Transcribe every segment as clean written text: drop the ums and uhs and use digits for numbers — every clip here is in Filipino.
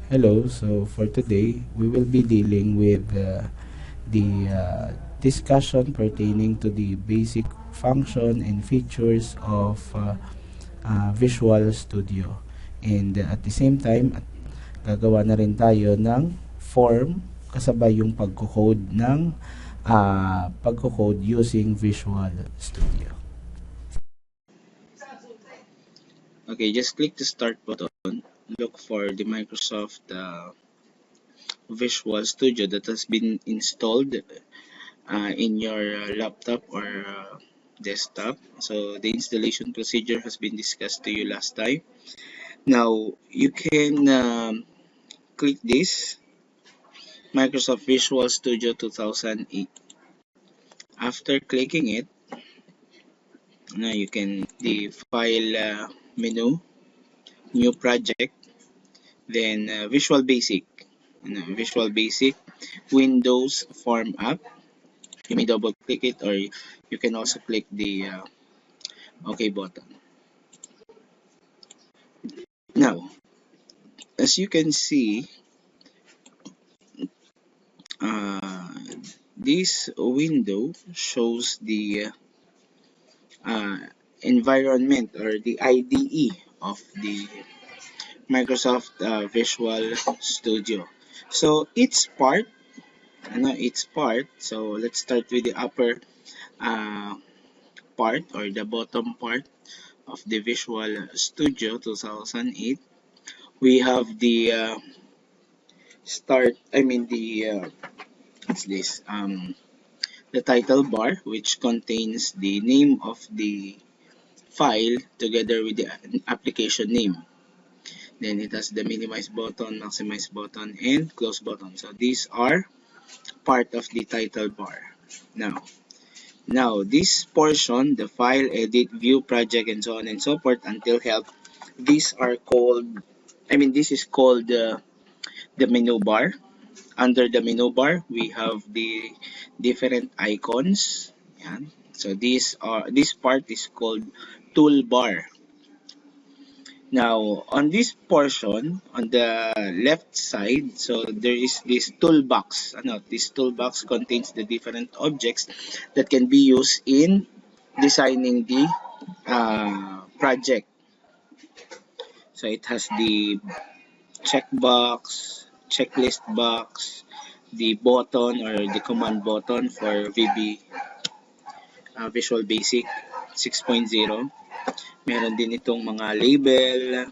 Hello, so for today, we will be dealing with the discussion pertaining to the basic function and features of Visual Studio. And at the same time, gagawa na rin tayo ng form kasabay yung pagko-code using Visual Studio. Okay, just click the start button. Look for the Microsoft Visual Studio that has been installed in your laptop or desktop. So the installation procedure has been discussed to you last time. Now you can click this Microsoft Visual Studio 2008. After clicking it, now you can the file menu, new project, then Visual Basic. Visual Basic, Windows Form App. You may double click it or you can also click the OK button. Now, as you can see, uh, this window shows the environment or the IDE of the Microsoft Visual Studio. So its part. So let's start with the upper uh, part or the bottom part of the Visual Studio 2008. We have the what's this? The title bar, which contains the name of the file together with the application name. Then it has the minimize button, maximize button, and close button. So these are part of the title bar. Now this portion, the file, edit, view, project, and so on and so forth until help, these are called, this is called the menu bar. Under the menu bar, we have the different icons. Yan. So this part is called toolbar. Now, on this portion, on the left side, so there is this toolbox. This toolbox contains the different objects that can be used in designing the project. So it has the checkbox, checklist box, the button or the command button for Visual Basic 6.0. Meron din itong mga label,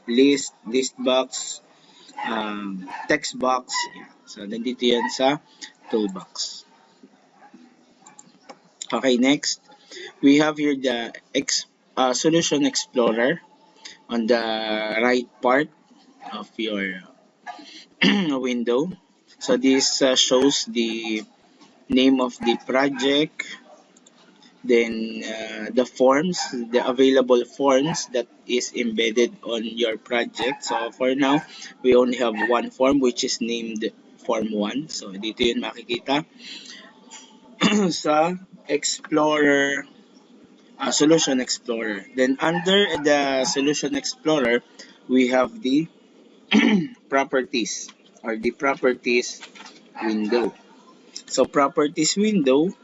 list box, text box. Yeah. So, nandito yan sa toolbox. Okay, next. We have here the Solution Explorer on the right part of your window. So, this shows the name of the project, then the forms, the available forms that is embedded on your project. So for now, we only have one form which is named Form 1. So dito yun makikita sa Explorer, Solution Explorer. Then under the Solution Explorer, we have the Properties or the Properties window. So Properties window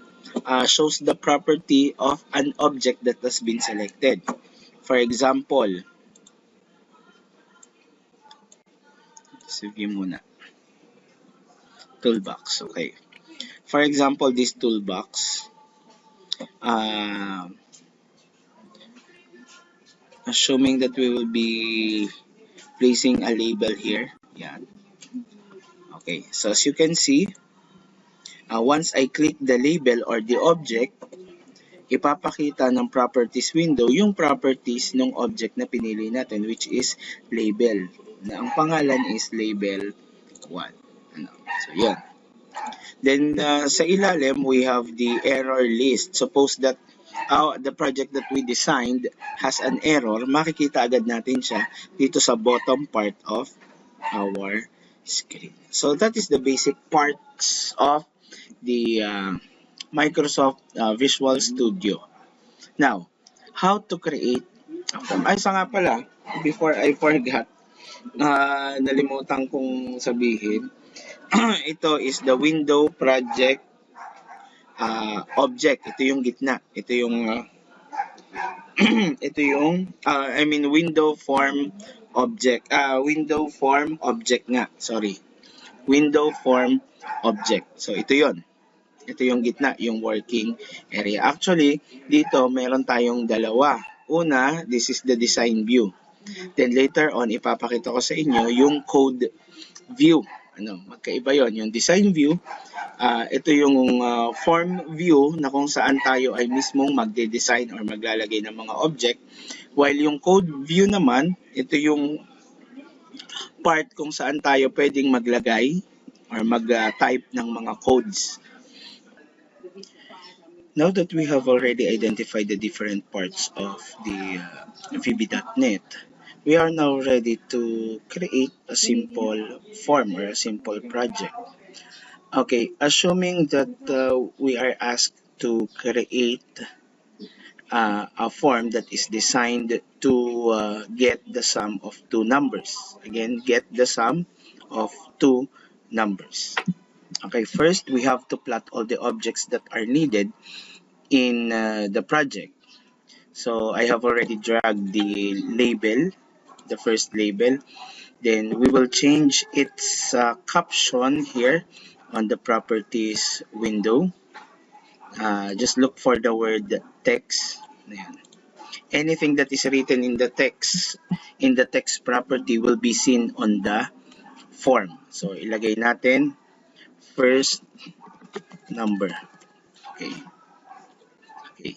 shows the property of an object that has been selected. For example, view muna. Toolbox, okay. For example, this toolbox, assuming that we will be placing a label here. Yeah. Okay, so as you can see, once I click the label or the object, ipapakita ng properties window yung properties ng object na pinili natin, which is label. Na ang pangalan is label 1. So, yan. Then, sa ilalim, we have the error list. Suppose that the project that we designed has an error, makikita agad natin siya dito sa bottom part of our screen. So, that is the basic parts of the Microsoft Visual Studio. Now, how to create, isa nga pala, before I forgot, nalimutan kong sabihin. Ito is the window project object. Ito yung gitna. Ito yung ito yung window form object. Window form object nga. Sorry. Window form object. So ito yon. Ito yung gitna, yung working area. Actually, dito meron tayong dalawa. Una, this is the design view. Then later on, ipapakita ko sa inyo yung code view. Magkaiba yon. Yung design view, ito yung form view na kung saan tayo ay mismong magde-design or maglalagay ng mga object. While yung code view naman, ito yung part kung saan tayo pwedeng maglagay or mag-type ng mga codes. Now that we have already identified the different parts of the VB.NET, we are now ready to create a simple form or a simple project. Okay, assuming that we are asked to create a form that is designed to get the sum of two numbers. Again, get the sum of two numbers. Okay, first we have to plot all the objects that are needed in the project. So I have already dragged the label, the first label. Then we will change its caption here on the properties window. Just look for the word text. Ayan. Anything that is written in the text property will be seen on the form. So ilagay natin first number. Okay. Okay.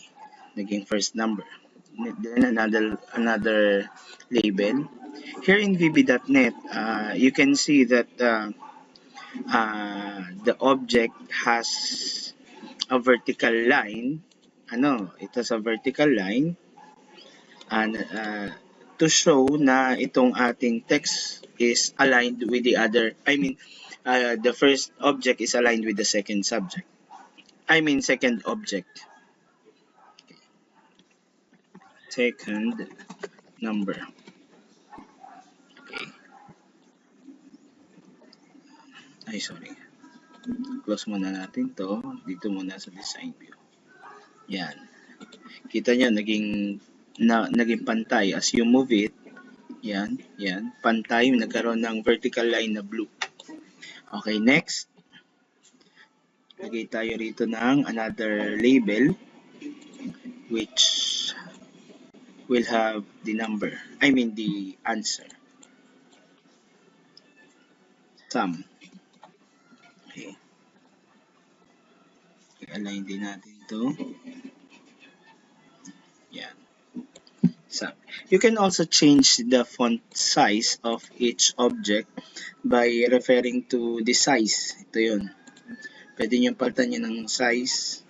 Naging first number. Then another label. Here in VB.NET, you can see that the object has a vertical line. It has a vertical line and to show na itong ating text is aligned with the other. The first object is aligned with the second subject. Second object. Second number. Okay. Sorry. Close muna natin to. Dito muna sa design view. Yan. Kita nyo, naging pantay. As you move it, yan. Pantay, nagkaroon ng vertical line na blue. Okay, next. Lagay tayo rito ng another label which will have the number. The answer. Sum. Okay. I-align din natin ito. Yan. Sum. You can also change the font size of each object by referring to the size. Ito yun. Pwede nyo palitan nyo ng size.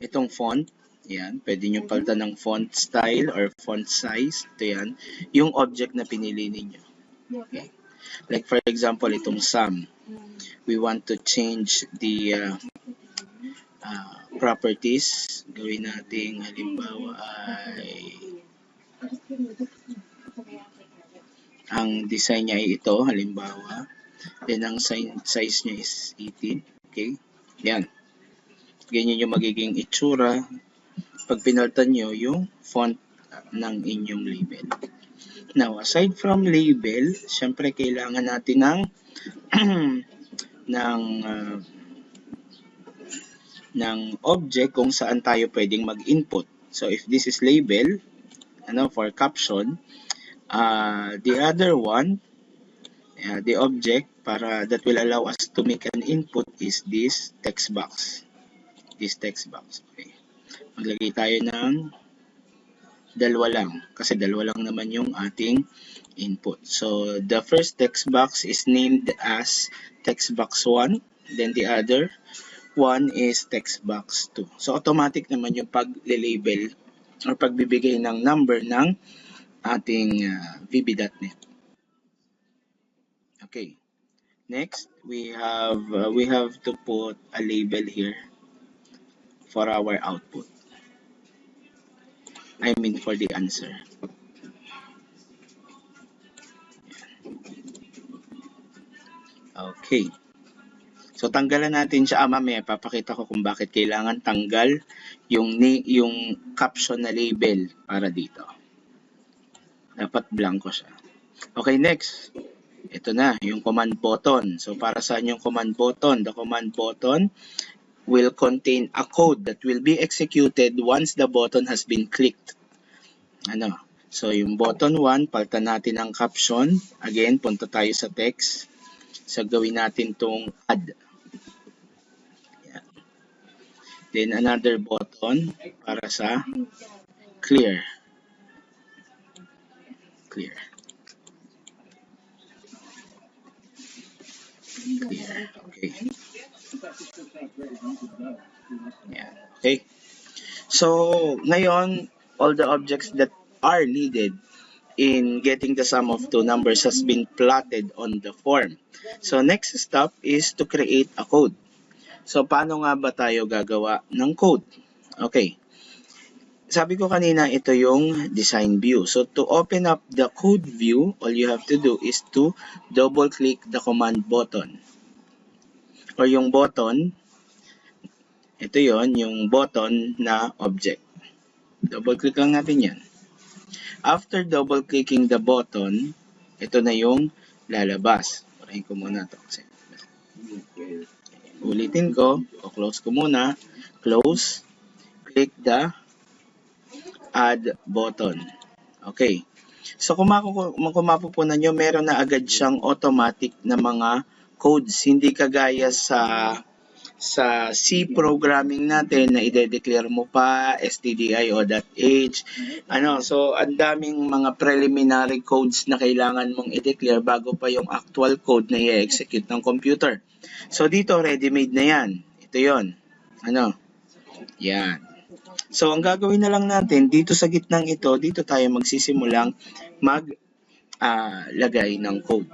Itong font. Yan. Pwede nyo palitan ng font style or font size. Ito yan. Yung object na pinili ninyo. Okay. Like for example, itong sum. We want to change the properties. Gawin natin halimbawa ay ang design niya ay ito, halimbawa. Then ang size niya is 18. Okay? Yan. Ganyan yung magiging itsura pag pinalitan nyo yung font ng inyong label. Now, aside from label, syempre kailangan natin ng object kung saan tayo pwedeng mag-input. So, if this is label, for caption, the other one, the object that will allow us to make an input is this text box. Okay. Maglagay tayo ng dalawa lang kasi dalawa lang naman yung ating input. So the first text box is named as text box 1, then the other one is text box 2. So automatic naman yung pag-label or pagbibigay ng number ng ating VB.NET. Okay. Next, we have to put a label here for our output. I mean for the answer. Okay. So tanggalan natin siya. Mamaya papakita ko kung bakit kailangan tanggal yung caption na label para dito. Dapat blanco siya. Okay, next. Ito na, yung command button. So para saan yung command button? The command button will contain a code that will be executed once the button has been clicked. Ano? So yung button 1, palitan natin ang caption. Again, punta tayo sa text. So gawin natin tong add. Then another button para sa clear. Clear. Clear. Okay. Yeah. Okay. So, ngayon, all the objects that are needed in getting the sum of two numbers has been plotted on the form. So, next step is to create a code. So, paano nga ba tayo gagawa ng code? Okay. Sabi ko kanina, ito yung design view. So, to open up the code view, all you have to do is to double-click the command button. Or yung button, ito yon yung button na object. Double-click lang natin yan. After double-clicking the button, ito na yung lalabas. Parahin ko muna ito. Ulitin ko, close ko muna. Close. Click the add button. Okay. So kung mapupunan nyo, meron na agad siyang automatic na mga codes. Hindi kagaya sa C programming natin na ide-declare mo pa stdio o .h. So ang daming mga preliminary codes na kailangan mong i-declare bago pa yung actual code na i-execute ng computer. So dito ready-made na yan. Ito yon. Yan. So ang gagawin na lang natin dito sa gitnang ito, dito tayo magsisimulang lagay ng code.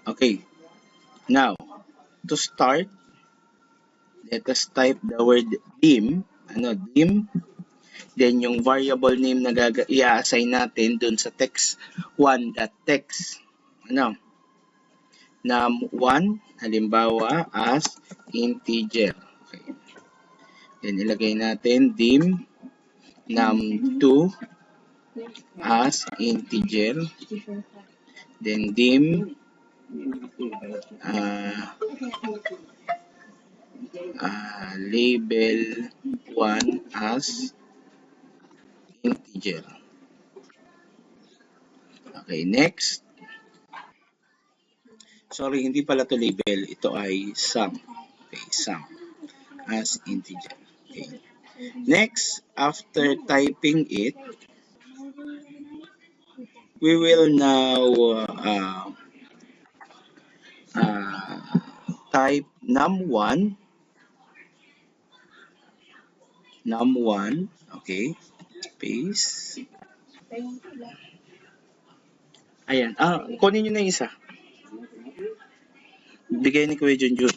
Okay. Now, to start, let us type the word dim. Dim. Then yung variable name na i-assign natin dun sa text1.text. Num1, halimbawa, as integer. Okay. Then ilagay natin dim num2 as integer. Then dim label 1 as integer. Okay, next. Sorry, hindi pala to label. Ito ay sum. Okay, sum as integer. Okay. Next, after typing it, we will now type num1, okay, space. Ayan, kunin nyo na isa. Bigay ni Kuya Junjun.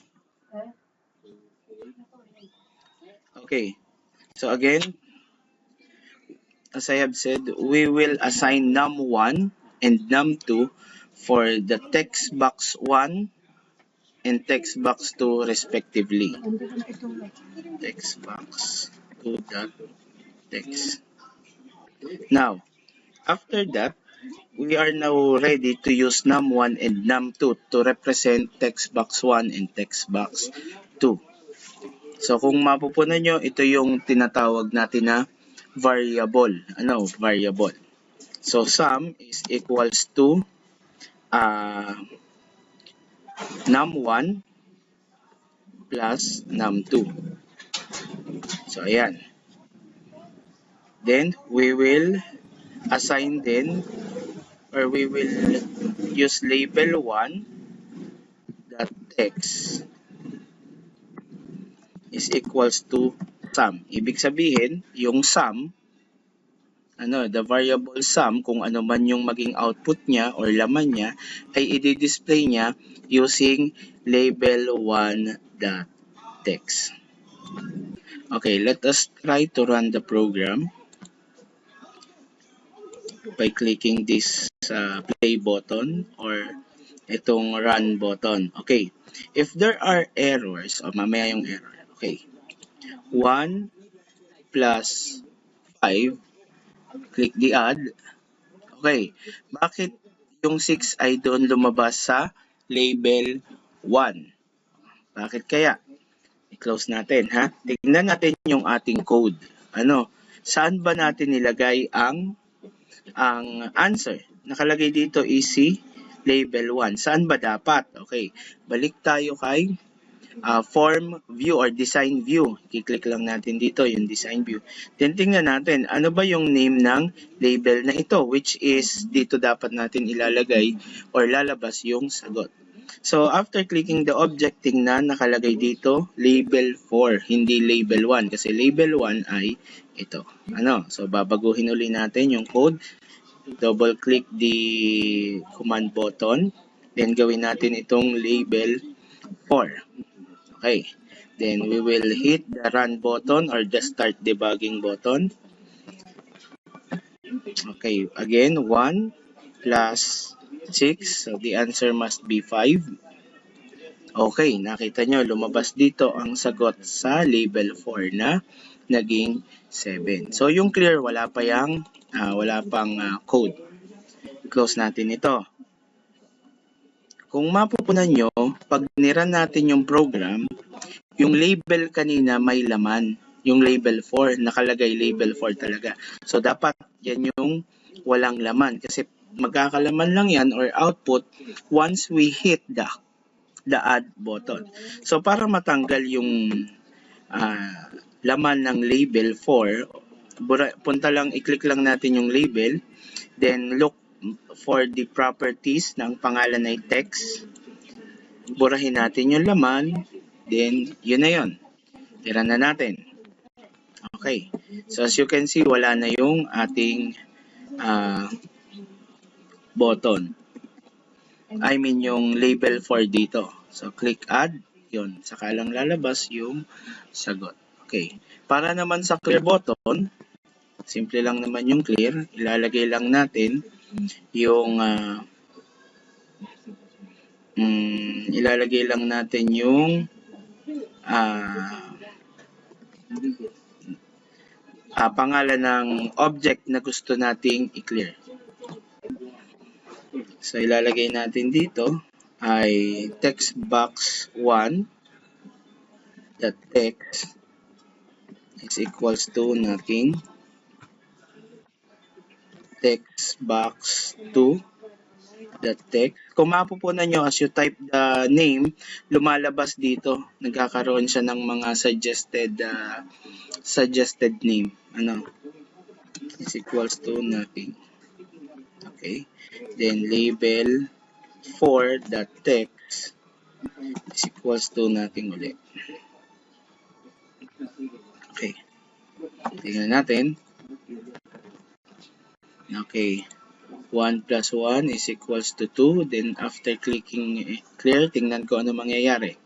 Okay, so again, as I have said, we will assign num1 and num2 for the text box 1 and text box 2 respectively. Text box 2.text. Now, after that, we are now ready to use num1 and num2 to represent text box 1 and text box 2. So kung mapupunan nyo, ito yung tinatawag natin na variable. Variable. So sum is equals to num1 plus num2. So ayan. Then we will assign then, or we will use label 1 that text is equals to sum. Ibig sabihin, yung sum, the variable sum, kung ano man yung maging output niya or laman niya, ay i-display niya using label 1 that text. Okay, let us try to run the program by clicking this play button or itong run button. Okay, if there are errors, o mamaya yung error. Okay, 1 plus 5, click the add. Okay, bakit yung 6 ay doon lumabas sa label 1? Bakit kaya? I-close natin, ha? Tignan natin yung ating code. Ano? Saan ba natin nilagay ang answer? Nakalagay dito is si label 1. Saan ba dapat? Okay. Balik tayo kay form view or design view. I-click lang natin dito yung design view. Then tingnan natin, ano ba yung name ng label na ito, which is dito dapat natin ilalagay or lalabas yung sagot. So, after clicking the object, tingnan, nakalagay dito, label 4, hindi label 1. Kasi label 1 ay ito. Ano? So, babaguhin uli natin yung code. Double-click the command button. Then, gawin natin itong label 4. Okay. Then, we will hit the run button or the start debugging button. Okay. Again, 1 plus 6. So, the answer must be 5. Okay, nakita nyo, lumabas dito ang sagot sa label 4 na naging 7. So, yung clear, wala pang code. Close natin ito. Kung mapupunan nyo, pag niran natin yung program, yung label kanina may laman. Yung label 4, nakalagay label 4 talaga. So, dapat yan yung walang laman. Kasi magkakalaman lang yan or output once we hit the add button. So, para matanggal yung laman ng label 4, punta lang, i-click lang natin yung label, then look for the properties ng pangalan ay text. Burahin natin yung laman, then yun na yun. Tira na natin. Okay. So, as you can see, wala na yung ating button. I mean yung label 4 dito. So, click add. Yun. Saka lang lalabas yung sagot. Okay. Para naman sa clear button, simple lang naman yung clear. Ilalagay lang natin yung pangalan ng object na gusto nating i-clear. So, ilalagay natin dito ay text box 1 that text is equals to nothing. Text box 2 that text. Kung mapupunan nyo, as you type the name, lumalabas dito. Nagkakaroon siya ng mga suggested name. Ano? Is equals to nothing. Okay. Then label 4 that text is equals to nothing ulit. Okay. Tingnan natin. Okay. 1 plus 1 is equals to 2. Then after clicking clear, tingnan ko ano mangyayari.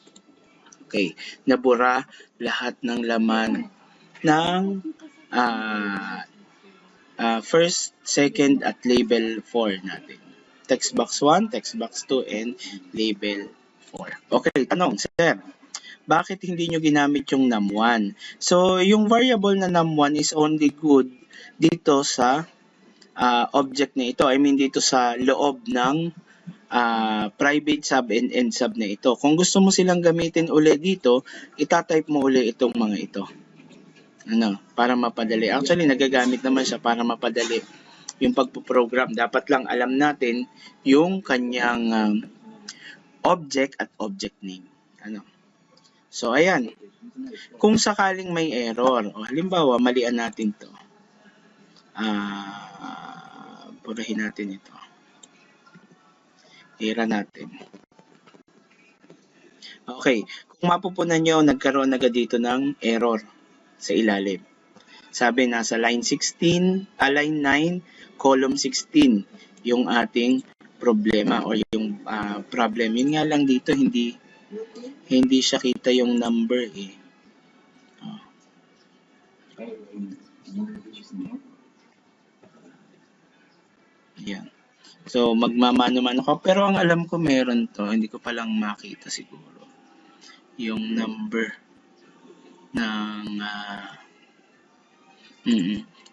Okay. Nabura lahat ng laman ng first, second, at label 4 natin. Text box 1, text box 2, and label 4. Okay, tanong, sir. Bakit hindi nyo ginamit yung num1? So, yung variable na num1 is only good dito sa object na ito. I mean, dito sa loob ng private sub and end sub na ito. Kung gusto mo silang gamitin uli dito, itatype mo uli itong mga ito. Ano, para mapadali. Actually, nagagamit naman siya para mapadali yung pagpo-program. Dapat lang alam natin yung kanyang object at object name. Ano? So, ayan. Kung sakaling may error, o halimbawa, malian natin to. Purahin natin ito. Tira natin. Okay. Kung mapupunan nyo, nagkaroon agad dito ng error sa ilalim. Sabi, nasa line 16, line 9, column 16, yung ating problema or yung problem. Yun nga lang dito, hindi siya kita yung number eh. Yan. So, magmamano-mano ka. Pero ang alam ko meron to, hindi ko palang makita siguro. Yung number ng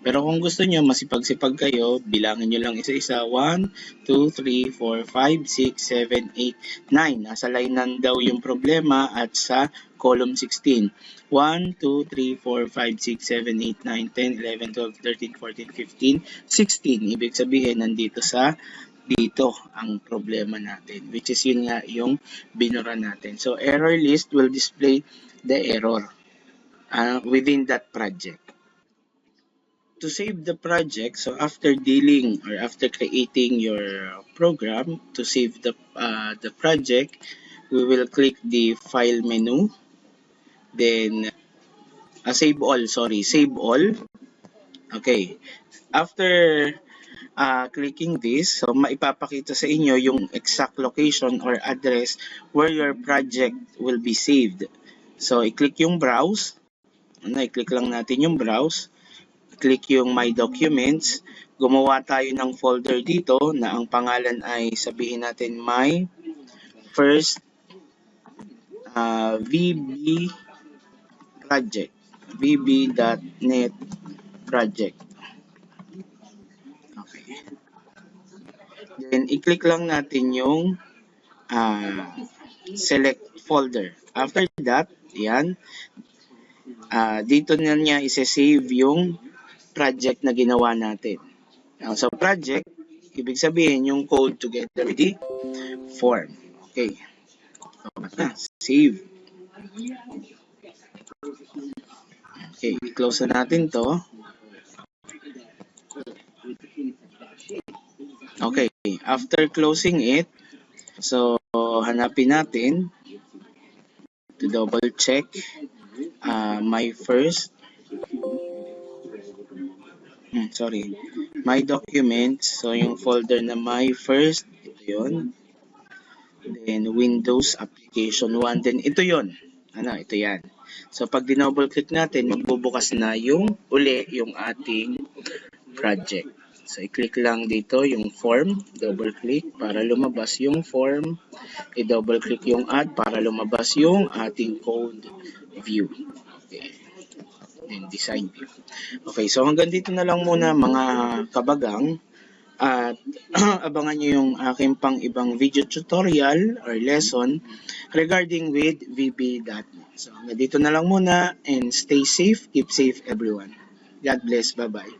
Pero kung gusto niyo masipag-sipag kayo, bilangin niyo lang isa-isa. 1, 2, 3, 4, 5, 6, 7, 8, 9. Nasa linean daw yung problema at sa column 16. 1, 2, 3, 4, 5, 6, 7, 8, 9, 10, 11, 12, 13, 14, 15, 16. Ibig sabihin, nandito sa dito ang problema natin, which is yun nga yung binura natin. So, error list will display the error within that project. To save the project, so after dealing or after creating your program, to save the project, we will click the file menu, then save all, sorry, save all. Okay, after clicking this, so maipapakita sa inyo yung exact location or address where your project will be saved. So, i-click yung browse, i-click lang natin yung browse, click yung My Documents, gumawa tayo ng folder dito na ang pangalan ay sabihin natin My First VB Project, vb.net project. Okay. Then, i-click lang natin yung select folder. After that, yan, dito na niya isa-save yung project na ginawa natin. Sa project, ibig sabihin yung code together with the form. Okay. Save. Okay, close na natin to. Okay, after closing it, so hanapin natin to double check my first my documents. So yung folder na my first, ito yun. Then Windows application 1, then ito yun. Ito yan. So pag dinouble click natin, magbubukas na yung uli yung ating project. So i-click lang dito yung form, double click para lumabas yung form, i-double click yung add para lumabas yung ating code view. Okay. Then design view. Okay, so hanggang dito na lang muna mga kabagang. At abangan nyo yung aking pang ibang video tutorial or lesson regarding with VB.net. So hanggang dito na lang muna and stay safe, keep safe everyone. God bless, bye-bye.